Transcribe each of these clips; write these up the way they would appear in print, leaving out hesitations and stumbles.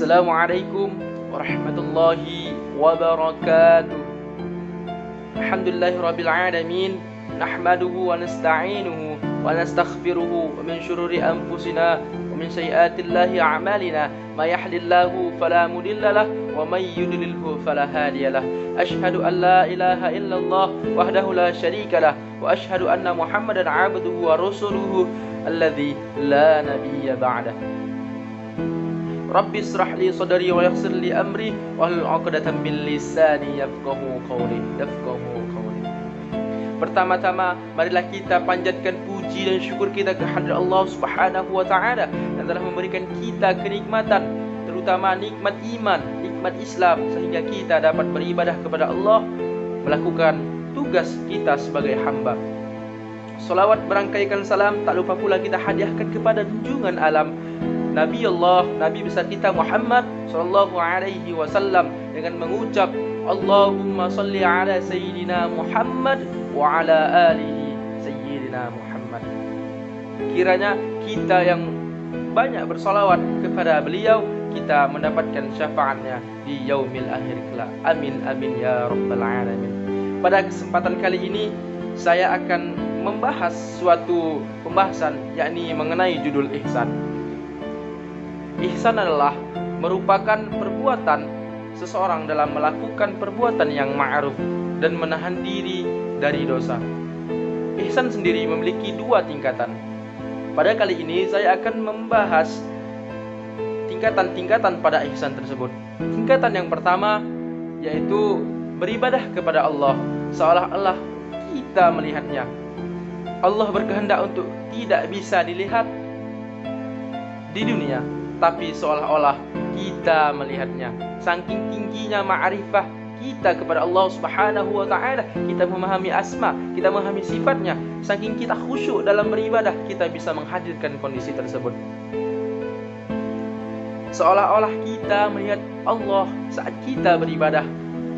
Assalamualaikum warahmatullahi wabarakatuh. Alhamdulillahirabbil alamin. Nahmaduhu wa nasta'inuhu wa nastaghfiruhu wa min shururi anfusina wa min sayyiatillahi a'malina. May yahdihillahu fala mudilla lahu wa may yudlilhu fala hadiya lahu. Asyhadu an la ilaha illallah wahdahu la syarika lahu wa asyhadu anna Muhammadan 'abduhu wa rasuluhu alladzi la nabiyya ba'dahu. Rabbi israh li sadri wa yassir li amri wahlul 'uqdatam min lisani yafqahu qawli. Pertama-tama marilah kita panjatkan puji dan syukur kita kehadirat Allah Subhanahu wa taala yang telah memberikan kita kenikmatan, terutama nikmat iman, nikmat Islam, sehingga kita dapat beribadah kepada Allah, melakukan tugas kita sebagai hamba. Salawat berangkaikan salam tak lupa pula kita hadiahkan kepada junjungan alam Nabi Allah, Nabi besar kita Muhammad sallallahu alaihi wasallam, dengan mengucap Allahumma salli ala sayyidina Muhammad wa ala alihi sayyidina Muhammad. Kiranya kita yang banyak bersalawat kepada beliau, kita mendapatkan syafaatnya di yaumil akhir kelak. Amin amin ya rabbal alamin. Pada kesempatan kali ini saya akan membahas suatu pembahasan, yakni mengenai judul ihsan. Ihsan adalah merupakan perbuatan seseorang dalam melakukan perbuatan yang ma'ruf dan menahan diri dari dosa. Ihsan sendiri memiliki dua tingkatan. Pada kali ini saya akan membahas tingkatan-tingkatan pada ihsan tersebut. Tingkatan yang pertama yaitu beribadah kepada Allah seolah-olah kita melihatnya. Allah berkehendak untuk tidak bisa dilihat di dunia, tapi seolah-olah kita melihatnya. Saking tingginya ma'rifah kita kepada Allah Subhanahu wa taala, kita memahami asma, kita memahami sifatnya. Saking kita khusyuk dalam beribadah, kita bisa menghadirkan kondisi tersebut. Seolah-olah kita melihat Allah saat kita beribadah.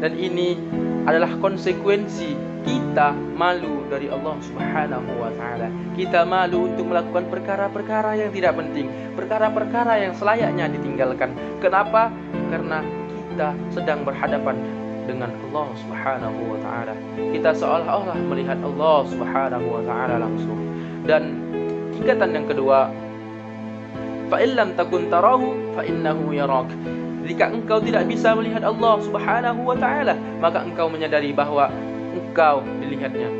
Dan ini adalah konsekuensi kita malu dari Allah Subhanahu wa taala. Kita malu untuk melakukan perkara-perkara yang tidak penting, perkara-perkara yang selayaknya ditinggalkan. Kenapa? Karena kita sedang berhadapan dengan Allah Subhanahu wa taala. Kita seolah-olah melihat Allah Subhanahu wa taala langsung. Dan tingkatan yang kedua, fa illam takun tarahu fa innahu yarak. Jika engkau tidak bisa melihat Allah Subhanahu wa taala, maka engkau menyadari bahwa engkau dilihatnya.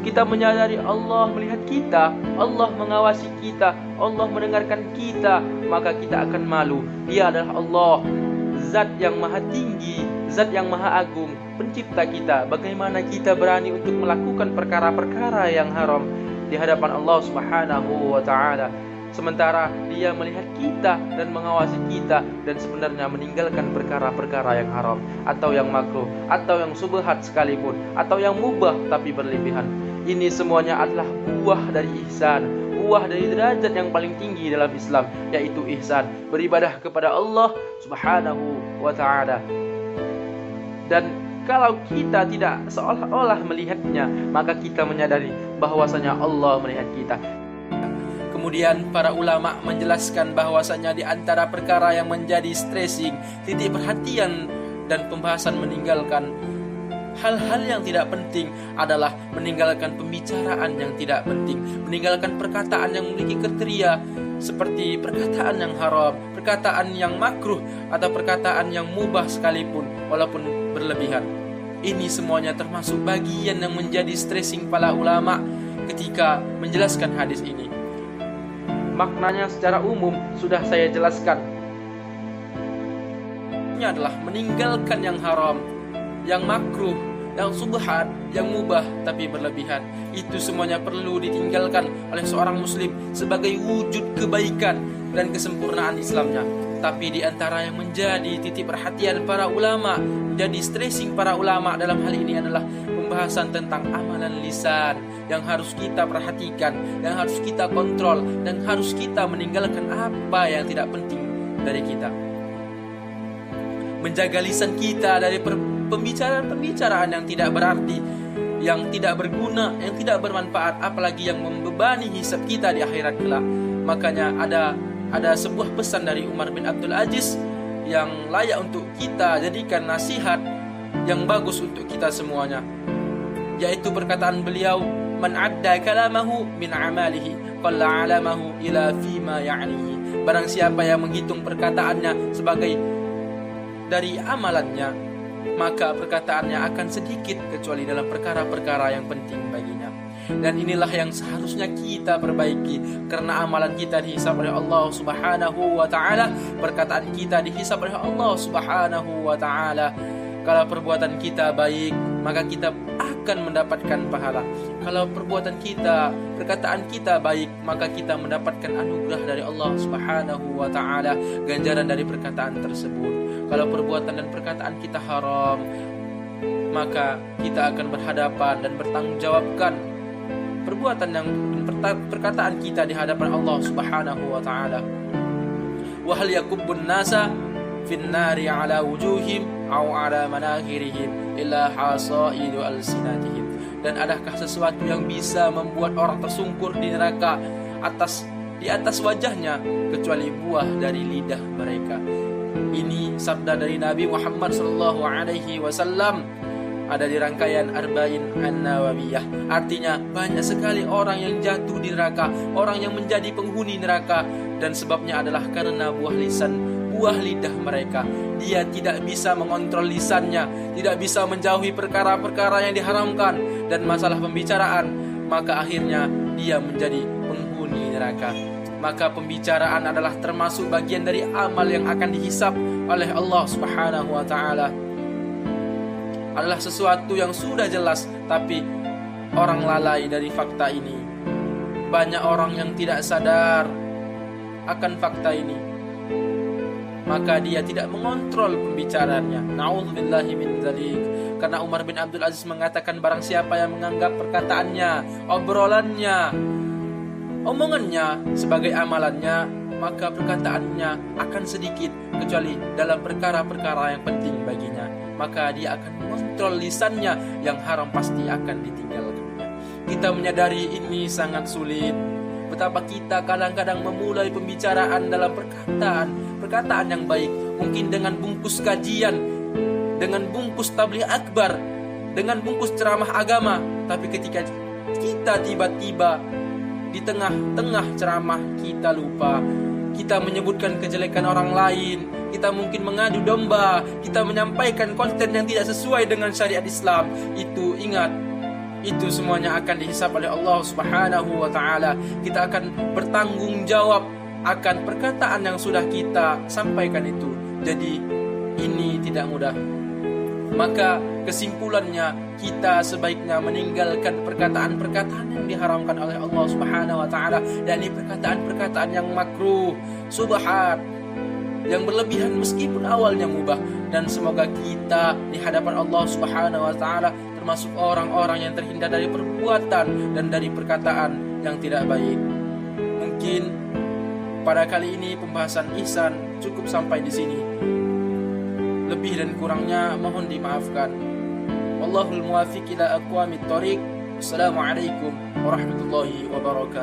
Kita menyadari Allah melihat kita, Allah mengawasi kita, Allah mendengarkan kita, maka kita akan malu. Dia adalah Allah, zat yang maha tinggi, zat yang maha agung, pencipta kita. Bagaimana kita berani untuk melakukan perkara-perkara yang haram di hadapan Allah Subhanahu wa taala, sementara Dia melihat kita dan mengawasi kita, dan sebenarnya meninggalkan perkara-perkara yang haram atau yang makruh atau yang subhat sekalipun atau yang mubah tapi berlebihan. Ini semuanya adalah buah dari ihsan, buah dari derajat yang paling tinggi dalam Islam, yaitu ihsan, beribadah kepada Allah Subhanahu wa taala. Dan kalau kita tidak seolah-olah melihatnya, maka kita menyadari bahwasanya Allah melihat kita. Kemudian para ulama menjelaskan bahwasanya di antara perkara yang menjadi stressing, titik perhatian dan pembahasan meninggalkan hal-hal yang tidak penting adalah meninggalkan pembicaraan yang tidak penting, meninggalkan perkataan yang memiliki kriteria seperti perkataan yang haram, perkataan yang makruh, atau perkataan yang mubah sekalipun walaupun berlebihan. Ini semuanya termasuk bagian yang menjadi stressing para ulama ketika menjelaskan hadis ini. Maknanya secara umum sudah saya jelaskan. Ini adalah meninggalkan yang haram, yang makruh, yang subhat, yang mubah tapi berlebihan. Itu semuanya perlu ditinggalkan oleh seorang muslim sebagai wujud kebaikan dan kesempurnaan Islamnya. Tapi di antara yang menjadi titik perhatian para ulama, menjadi stressing para ulama dalam hal ini adalah pembahasan tentang amalan lisan yang harus kita perhatikan, yang harus kita kontrol, dan harus kita meninggalkan apa yang tidak penting dari kita. Menjaga lisan kita dari pembicaraan-pembicaraan yang tidak berarti, yang tidak berguna, yang tidak bermanfaat, apalagi yang membebani hisab kita di akhirat kelak. Makanya ada ada sebuah pesan dari Umar bin Abdul Aziz yang layak untuk kita jadikan nasihat yang bagus untuk kita semuanya, yaitu perkataan beliau, man adda kalamahu min amalihi qalla alamahu ila fima ya'nihi. Barang siapa yang menghitung perkataannya sebagai dari amalannya, maka perkataannya akan sedikit kecuali dalam perkara-perkara yang penting baginya. Dan inilah yang seharusnya kita perbaiki, karena amalan kita dihisab oleh Allah Subhanahu wa taala, perkataan kita dihisab oleh Allah Subhanahu wa taala. Kalau perbuatan kita baik, maka kita akan mendapatkan pahala. Kalau perbuatan kita, perkataan kita baik, maka kita mendapatkan anugerah dari Allah Subhanahu wa taala, ganjaran dari perkataan tersebut. Kalau perbuatan dan perkataan kita haram, maka kita akan berhadapan dan bertanggung jawabkan perbuatan dan perkataan kita di hadapan Allah Subhanahu wa taala. Wa hal yakubbun nasa fin nari ala wujuhim aw ala manakhirihim illa hasaidu alsinatihim. Dan adakah sesuatu yang bisa membuat orang tersungkur di neraka di atas wajahnya kecuali buah dari lidah mereka? Ini sabda dari Nabi Muhammad sallallahu alaihi wasallam, ada di rangkaian Arba'in An-Nawawiyah. Artinya banyak sekali orang yang jatuh di neraka, orang yang menjadi penghuni neraka, dan sebabnya adalah karena buah lidah mereka. Dia tidak bisa mengontrol lisannya, tidak bisa menjauhi perkara-perkara yang diharamkan dan masalah pembicaraan, maka akhirnya dia menjadi penghuni neraka. Maka pembicaraan adalah termasuk bagian dari amal yang akan dihisab oleh Allah Subhanahu wa taala. Adalah sesuatu yang sudah jelas, tapi orang lalai dari fakta ini. Banyak orang yang tidak sadar akan fakta ini, maka dia tidak mengontrol pembicaraannya. Na'udzubillahi min dzalik. Karena Umar bin Abdul Aziz mengatakan, barang siapa yang menganggap perkataannya, obrolannya, omongannya sebagai amalannya, maka perkataannya akan sedikit kecuali dalam perkara-perkara yang penting baginya. Maka dia akan mengontrol lisannya, yang haram pasti akan ditinggalkannya. Kita menyadari ini sangat sulit. Betapa kita kadang-kadang memulai pembicaraan dalam perkataan yang baik, mungkin dengan bungkus kajian, dengan bungkus tabligh akbar, dengan bungkus ceramah agama. Tapi ketika kita tiba-tiba di tengah-tengah ceramah kita lupa, kita menyebutkan kejelekan orang lain, kita mungkin mengadu domba, kita menyampaikan konten yang tidak sesuai dengan syariat Islam, ingat, itu semuanya akan dihisab oleh Allah Subhanahu wa taala. Kita akan bertanggung jawab akan perkataan yang sudah kita sampaikan itu. Jadi ini tidak mudah. Maka kesimpulannya, kita sebaiknya meninggalkan perkataan-perkataan yang diharamkan oleh Allah Subhanahu wa taala, dan ini perkataan-perkataan yang makruh, subhat, yang berlebihan meskipun awalnya mubah. Dan semoga kita di hadapan Allah Subhanahu wa taala termasuk orang-orang yang terhindar dari perbuatan dan dari perkataan yang tidak baik. Mungkin pada kali ini pembahasan ihsan cukup sampai di sini. Lebih dan kurangnya mohon dimaafkan. Wallahul muwaffiq ila aqwamit thoriq. Assalamualaikum warahmatullahi wabarakatuh.